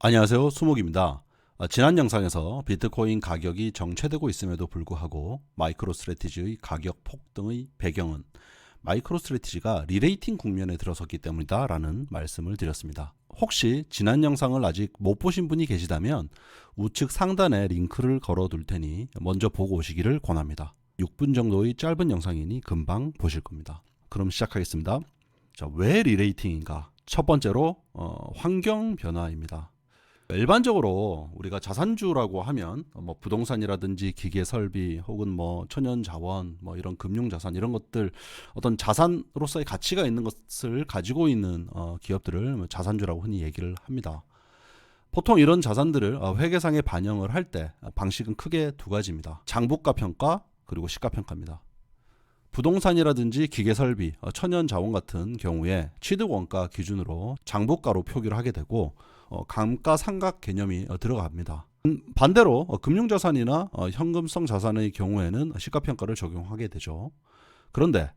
안녕하세요. 수목입니다. 지난 영상에서 비트코인 가격이 정체되고 있음에도 불구하고 마이크로스트래티지의 가격 폭등의 배경은 마이크로스트래티지가 리레이팅 국면에 들어섰기 때문이다 라는 말씀을 드렸습니다. 혹시 지난 영상을 아직 못 보신 분이 계시다면 우측 상단에 링크를 걸어둘 테니 먼저 보고 오시기를 권합니다. 6분 정도의 짧은 영상이니 금방 보실 겁니다. 그럼 시작하겠습니다. 자, 왜 리레이팅인가? 첫 번째로 환경 변화입니다. 일반적으로 우리가 자산주라고 하면 뭐 부동산이라든지 기계 설비 혹은 뭐 천연 자원 뭐 이런 금융 자산 이런 것들 어떤 자산으로서의 가치가 있는 것을 가지고 있는 기업들을 자산주라고 흔히 얘기를 합니다. 보통 이런 자산들을 회계상에 반영을 할 때 방식은 크게 두 가지입니다. 장부가 평가 그리고 시가 평가입니다. 부동산이라든지 기계설비, 천연 자원 같은 경우에 취득 원가 기준으로 장부가로 표기를 하게 되고 감가상각 개념이 들어갑니다. 반대로 금융자산이나 현금성 자산의 경우에는 시가평가를 적용하게 되죠. 그런데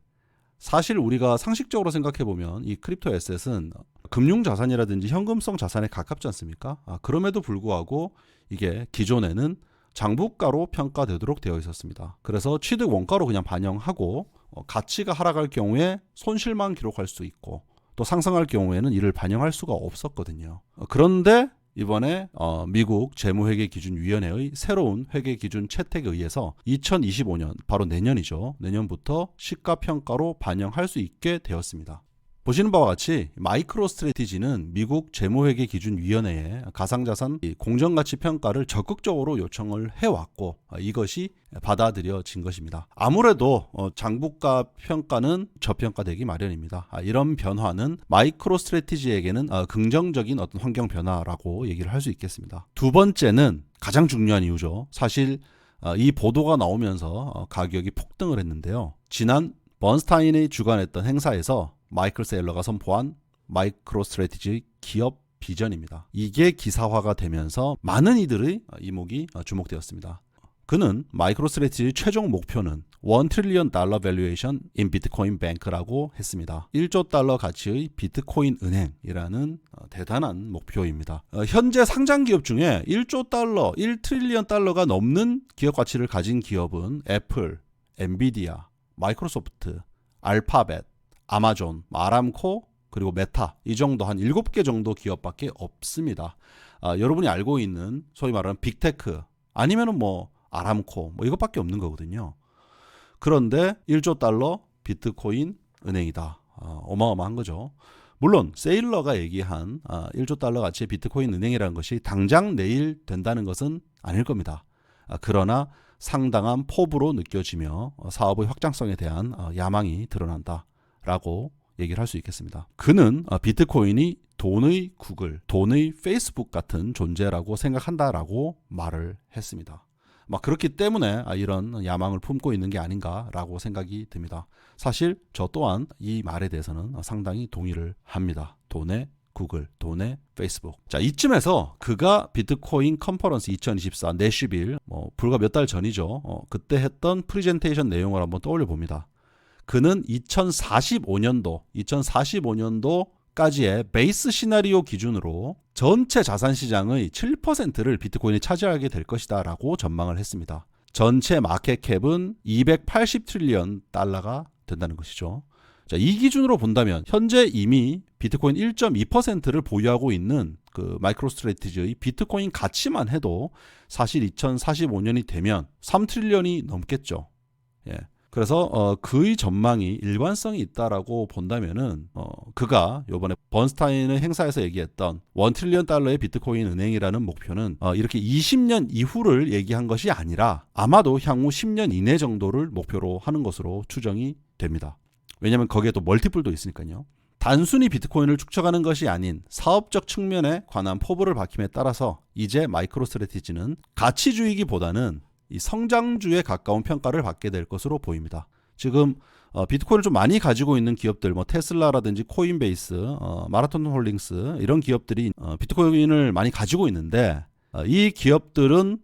사실 우리가 상식적으로 생각해 보면 이 크립토 에셋은 금융자산이라든지 현금성 자산에 가깝지 않습니까? 그럼에도 불구하고 이게 기존에는 장부가로 평가되도록 되어 있었습니다. 그래서 취득 원가로 그냥 반영하고 가치가 하락할 경우에 손실만 기록할 수 있고 또 상승할 경우에는 이를 반영할 수가 없었거든요. 그런데 이번에 미국 재무회계기준위원회의 새로운 회계기준 채택에 의해서 2025년 바로 내년이죠. 내년부터 시가평가로 반영할 수 있게 되었습니다. 보시는 바와 같이 마이크로스트래티지는 미국 재무회계기준위원회에 가상자산 공정가치 평가를 적극적으로 요청을 해왔고 이것이 받아들여진 것입니다. 아무래도 장부가 평가는 저평가되기 마련입니다. 이런 변화는 마이크로스트래티지에게는 긍정적인 어떤 환경 변화라고 얘기를 할 수 있겠습니다. 두 번째는 가장 중요한 이유죠. 사실 이 보도가 나오면서 가격이 폭등을 했는데요. 지난 번스타인이 주관했던 행사에서 마이클 세일러가 선포한 마이크로스트래티지 기업 비전입니다. 이게 기사화가 되면서 많은 이들의 이목이 주목되었습니다. 그는 마이크로스트래티지 최종 목표는 1 트릴리언 달러 밸류에이션 인 비트코인 뱅크라고 했습니다. 1조 달러 가치의 비트코인 은행이라는 대단한 목표입니다. 현재 상장 기업 중에 1조 달러, 1 트릴리언 달러가 넘는 기업 가치를 가진 기업은 애플, 엔비디아, 마이크로소프트, 알파벳, 아마존, 아람코, 그리고 메타 이 정도 한 7개 정도 기업밖에 없습니다. 여러분이 알고 있는 소위 말하는 빅테크 아니면은 뭐 아람코 뭐 이것밖에 없는 거거든요. 그런데 1조 달러 비트코인 은행이다. 어마어마한 거죠. 물론 세일러가 얘기한 1조 달러 가치의 비트코인 은행이라는 것이 당장 내일 된다는 것은 아닐 겁니다. 그러나 상당한 포부로 느껴지며 사업의 확장성에 대한 야망이 드러난다. 라고 얘기를 할 수 있겠습니다. 그는 비트코인이 돈의 구글, 돈의 페이스북 같은 존재라고 생각한다라고 말을 했습니다. 그렇기 때문에 이런 야망을 품고 있는 게 아닌가라고 생각이 듭니다. 사실 저 또한 이 말에 대해서는 상당히 동의를 합니다. 돈의 구글, 돈의 페이스북. 자, 이쯤에서 그가 비트코인 컨퍼런스 2024 내슈빌 불과 몇 달 전이죠. 그때 했던 프리젠테이션 내용을 한번 떠올려 봅니다. 그는 2045년도까지의 베이스 시나리오 기준으로 전체 자산 시장의 7%를 비트코인이 차지하게 될 것이다 라고 전망을 했습니다. 전체 마켓캡은 280 트릴리언 달러가 된다는 것이죠. 자, 이 기준으로 본다면 현재 이미 비트코인 1.2%를 보유하고 있는 그 마이크로스트래티지의 비트코인 가치만 해도 사실 2045년이 되면 3 트릴리언이 넘겠죠. 예. 그래서 그의 전망이 일관성이 있다라고 본다면은 그가 이번에 번스타인의 행사에서 얘기했던 1 트릴리언 달러의 비트코인 은행이라는 목표는 이렇게 20년 이후를 얘기한 것이 아니라 아마도 향후 10년 이내 정도를 목표로 하는 것으로 추정이 됩니다. 왜냐하면 거기에 또 멀티플도 있으니까요. 단순히 비트코인을 축적하는 것이 아닌 사업적 측면에 관한 포부를 밝힘에 따라서 이제 마이크로스트래티지는 가치주의기보다는 이 성장주에 가까운 평가를 받게 될 것으로 보입니다. 지금 비트코인을 좀 많이 가지고 있는 기업들, 테슬라라든지 코인베이스, 마라톤 홀딩스 이런 기업들이 비트코인을 많이 가지고 있는데 이 기업들은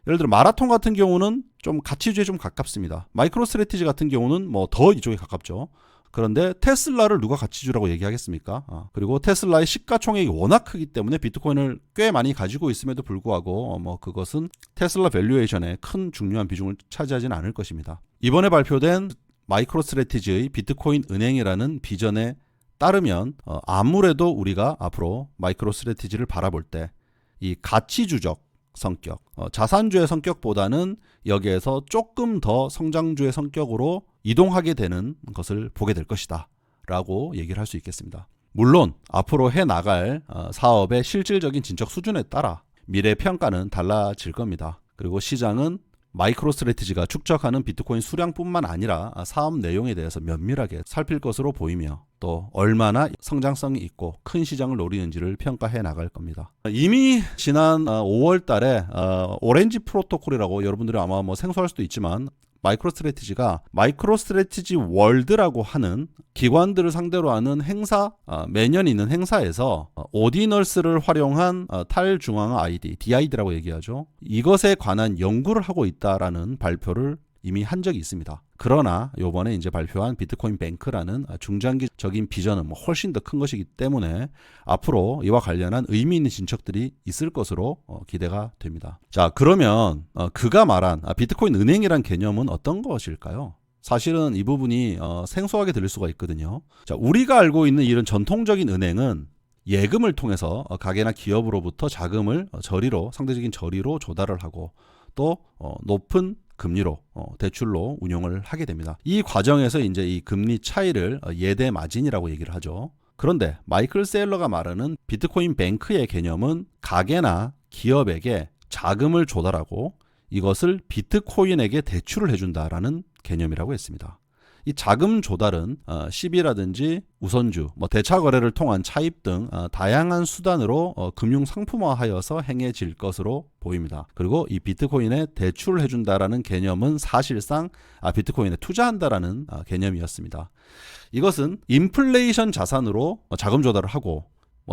예를 들어 마라톤 같은 경우는 좀 가치주에 좀 가깝습니다. 마이크로스트래티지 같은 경우는 더 이쪽에 가깝죠. 그런데 테슬라를 누가 가치 주라고 얘기하겠습니까? 그리고 테슬라의 시가총액이 워낙 크기 때문에 비트코인을 꽤 많이 가지고 있음에도 불구하고 그것은 테슬라 밸류에이션에 큰 중요한 비중을 차지하지는 않을 것입니다. 이번에 발표된 마이크로스트래티지의 비트코인 은행이라는 비전에 따르면 아무래도 우리가 앞으로 마이크로스트래티지를 바라볼 때 이 가치주적 성격, 자산주의 성격보다는 여기에서 조금 더 성장주의 성격으로 이동하게 되는 것을 보게 될 것이다 라고 얘기를 할 수 있겠습니다. 물론 앞으로 해나갈 사업의 실질적인 진척 수준에 따라 미래 평가는 달라질 겁니다. 그리고 시장은 마이크로스트래티지가 축적하는 비트코인 수량뿐만 아니라 사업 내용에 대해서 면밀하게 살필 것으로 보이며 또 얼마나 성장성이 있고 큰 시장을 노리는지를 평가해 나갈 겁니다. 이미 지난 5월 달에 오렌지 프로토콜이라고 여러분들이 아마 생소할 수도 있지만 마이크로스트래티지가 마이크로스트래티지 월드라고 하는 기관들을 상대로 하는 행사, 매년 있는 행사에서 오디널스를 활용한 탈중앙화 ID, DID라고 얘기하죠. 이것에 관한 연구를 하고 있다라는 발표를 이미 한 적이 있습니다. 그러나 이번에 이제 발표한 비트코인 뱅크라는 중장기적인 비전은 훨씬 더 큰 것이기 때문에 앞으로 이와 관련한 의미 있는 진척들이 있을 것으로 기대가 됩니다. 자, 그러면 그가 말한 비트코인 은행이란 개념은 어떤 것일까요? 사실은 이 부분이 생소하게 들릴 수가 있거든요. 자, 우리가 알고 있는 이런 전통적인 은행은 예금을 통해서 가게나 기업으로부터 자금을 상대적인 저리로 조달을 하고 또 높은 금리로 대출로 운용을 하게 됩니다. 이 과정에서 이제 이 금리 차이를 예대 마진이라고 얘기를 하죠. 그런데 마이클 세일러가 말하는 비트코인 뱅크의 개념은 가게나 기업에게 자금을 조달하고 이것을 비트코인에게 대출을 해준다라는 개념이라고 했습니다. 이 자금 조달은 시비라든지 우선주, 대차 거래를 통한 차입 등 다양한 수단으로 금융 상품화하여서 행해질 것으로 보입니다. 그리고 이 비트코인에 대출을 해준다라는 개념은 사실상 비트코인에 투자한다라는 개념이었습니다. 이것은 인플레이션 자산으로 자금 조달을 하고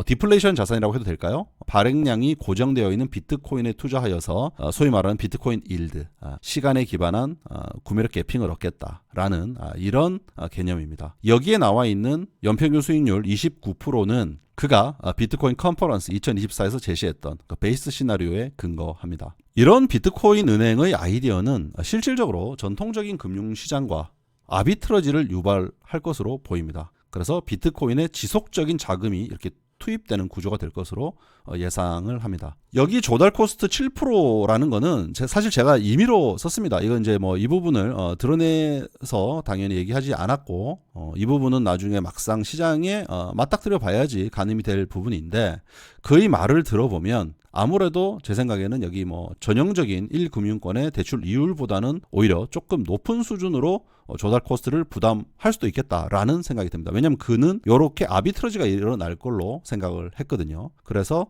디플레이션 자산이라고 해도 될까요? 발행량이 고정되어 있는 비트코인에 투자하여서 소위 말하는 비트코인 일드, 시간에 기반한 구매력 개핑을 얻겠다라는 이런 개념입니다. 여기에 나와 있는 연평균 수익률 29%는 그가 비트코인 컨퍼런스 2024에서 제시했던 그 베이스 시나리오에 근거합니다. 이런 비트코인 은행의 아이디어는 실질적으로 전통적인 금융시장과 아비트러지를 유발할 것으로 보입니다. 그래서 비트코인에 지속적인 자금이 이렇게 투입되는 구조가 될 것으로 예상을 합니다. 여기 조달 코스트 7%라는 거는 사실 제가 임의로 썼습니다. 이건 이제 이 부분을 드러내서 당연히 얘기하지 않았고 이 부분은 나중에 막상 시장에 맞닥뜨려 봐야지 가늠이 될 부분인데 그의 말을 들어보면 아무래도 제 생각에는 여기 전형적인 1금융권의 대출 이율보다는 오히려 조금 높은 수준으로 조달 코스트를 부담할 수도 있겠다라는 생각이 듭니다. 왜냐하면 그는 이렇게 아비트러지가 일어날 걸로 생각을 했거든요. 그래서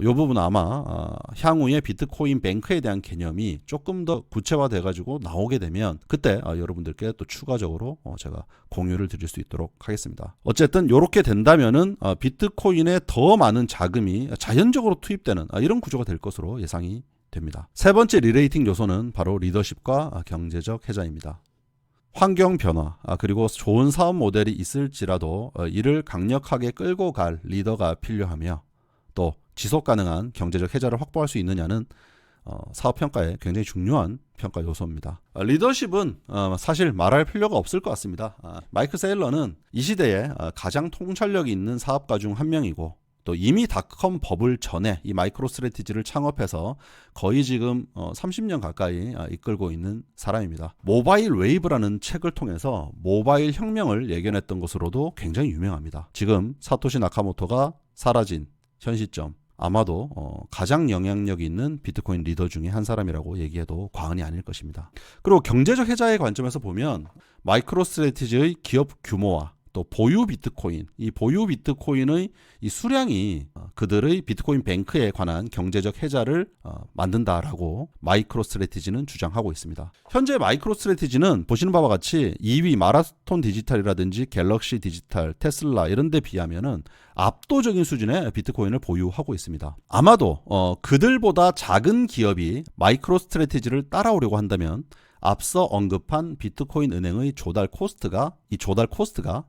이 부분은 아마 향후에 비트코인 뱅크에 대한 개념이 조금 더 구체화돼 가지고 나오게 되면 그때 여러분들께 또 추가적으로 제가 공유를 드릴 수 있도록 하겠습니다. 어쨌든 이렇게 된다면은 비트코인에 더 많은 자금이 자연적으로 투입되는 이런 구조가 될 것으로 예상이 됩니다. 세 번째 리레이팅 요소는 바로 리더십과 경제적 해자입니다. 환경 변화 그리고 좋은 사업 모델이 있을지라도 이를 강력하게 끌고 갈 리더가 필요하며 또 지속 가능한 경제적 해자를 확보할 수 있느냐는 사업 평가에 굉장히 중요한 평가 요소입니다. 리더십은 사실 말할 필요가 없을 것 같습니다. 마이클 세일러는 이 시대에 가장 통찰력이 있는 사업가 중 한 명이고 또 이미 닷컴 버블 전에 이 마이크로스트래티지를 창업해서 거의 지금 30년 가까이 이끌고 있는 사람입니다. 모바일 웨이브라는 책을 통해서 모바일 혁명을 예견했던 것으로도 굉장히 유명합니다. 지금 사토시 나카모토가 사라진 현 시점 아마도 가장 영향력 있는 비트코인 리더 중에 한 사람이라고 얘기해도 과언이 아닐 것입니다. 그리고 경제적 해자의 관점에서 보면 마이크로스트래티지의 기업 규모와 또 보유 비트코인, 이 보유 비트코인의 이 수량이 그들의 비트코인 뱅크에 관한 경제적 해자를 만든다라고 마이크로스트래티지는 주장하고 있습니다. 현재 마이크로스트래티지는 보시는 바와 같이 2위 마라톤 디지털이라든지 갤럭시 디지털, 테슬라 이런 데 비하면은 압도적인 수준의 비트코인을 보유하고 있습니다. 아마도 그들보다 작은 기업이 마이크로스트래티지를 따라오려고 한다면 앞서 언급한 비트코인 은행의 조달 코스트가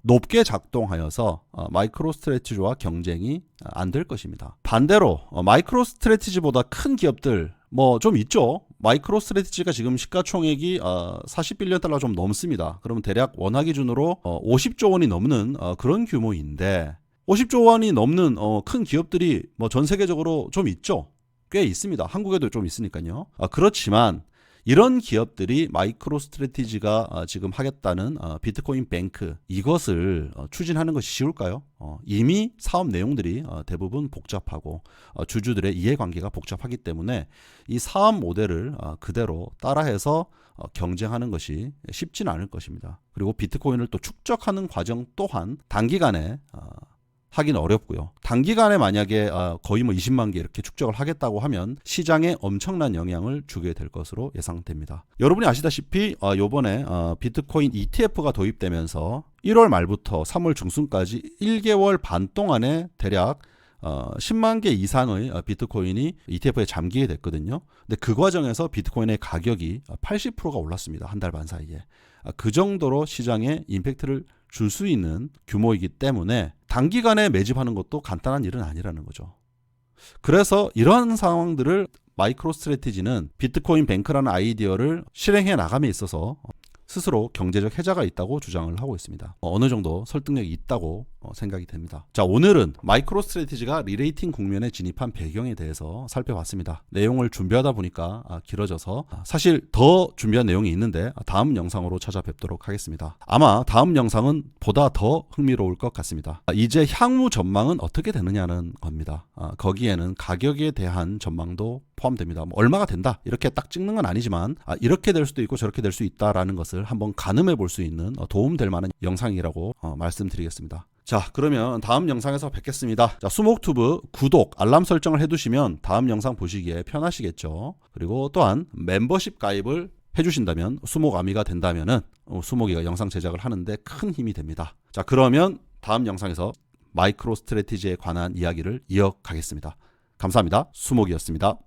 높게 작동하여서 마이크로 스트래티지와 경쟁이 안 될 것입니다. 반대로 마이크로 스트래티지보다 큰 기업들 뭐 좀 있죠. 마이크로 스트래티지가 지금 시가총액이 40빌리언 달러 좀 넘습니다. 그러면 대략 원화 기준으로 50조 원이 넘는 그런 규모인데 50조 원이 넘는 큰 기업들이 뭐 전 세계적으로 좀 있죠. 꽤 있습니다. 한국에도 좀 있으니까요. 그렇지만 이런 기업들이 마이크로 스트래티지가 지금 하겠다는 비트코인 뱅크 이것을 추진하는 것이 쉬울까요? 이미 사업 내용들이 대부분 복잡하고 주주들의 이해관계가 복잡하기 때문에 이 사업 모델을 그대로 따라해서 경쟁하는 것이 쉽지는 않을 것입니다. 그리고 비트코인을 또 축적하는 과정 또한 단기간에 하긴 어렵고요. 단기간에 만약에 거의 뭐 20만 개 이렇게 축적을 하겠다고 하면 시장에 엄청난 영향을 주게 될 것으로 예상됩니다. 여러분이 아시다시피 요번에 비트코인 ETF가 도입되면서 1월 말부터 3월 중순까지 1개월 반 동안에 대략 10만 개 이상의 비트코인이 ETF에 잠기게 됐거든요. 근데 그 과정에서 비트코인의 가격이 80%가 올랐습니다. 한 달 반 사이에. 그 정도로 시장에 임팩트를 줄 수 있는 규모이기 때문에 단기간에 매집하는 것도 간단한 일은 아니라는 거죠. 그래서 이러한 상황들을 마이크로 스트래티지는 비트코인 뱅크라는 아이디어를 실행해 나감에 있어서 스스로 경제적 혜자가 있다고 주장을 하고 있습니다. 어느 정도 설득력이 있다고 생각이 됩니다. 자, 오늘은 마이크로 스트래티지가 리레이팅 국면에 진입한 배경에 대해서 살펴봤습니다. 내용을 준비하다 보니까 길어져서 사실 더 준비한 내용이 있는데 다음 영상으로 찾아뵙도록 하겠습니다. 아마 다음 영상은 보다 더 흥미로울 것 같습니다. 이제 향후 전망은 어떻게 되느냐는 겁니다. 거기에는 가격에 대한 전망도 포함됩니다. 뭐 얼마가 된다 이렇게 딱 찍는 건 아니지만 이렇게 될 수도 있고 저렇게 될 수 있다라는 것을 한번 가늠해 볼 수 있는 도움될 만한 영상이라고 말씀드리겠습니다. 자, 그러면 다음 영상에서 뵙겠습니다. 자, 수목튜브 구독, 알람 설정을 해두시면 다음 영상 보시기에 편하시겠죠. 그리고 또한 멤버십 가입을 해주신다면 수목아미가 된다면은 수목이가 영상 제작을 하는데 큰 힘이 됩니다. 자, 그러면 다음 영상에서 마이크로 스트래티지에 관한 이야기를 이어가겠습니다. 감사합니다. 수목이었습니다.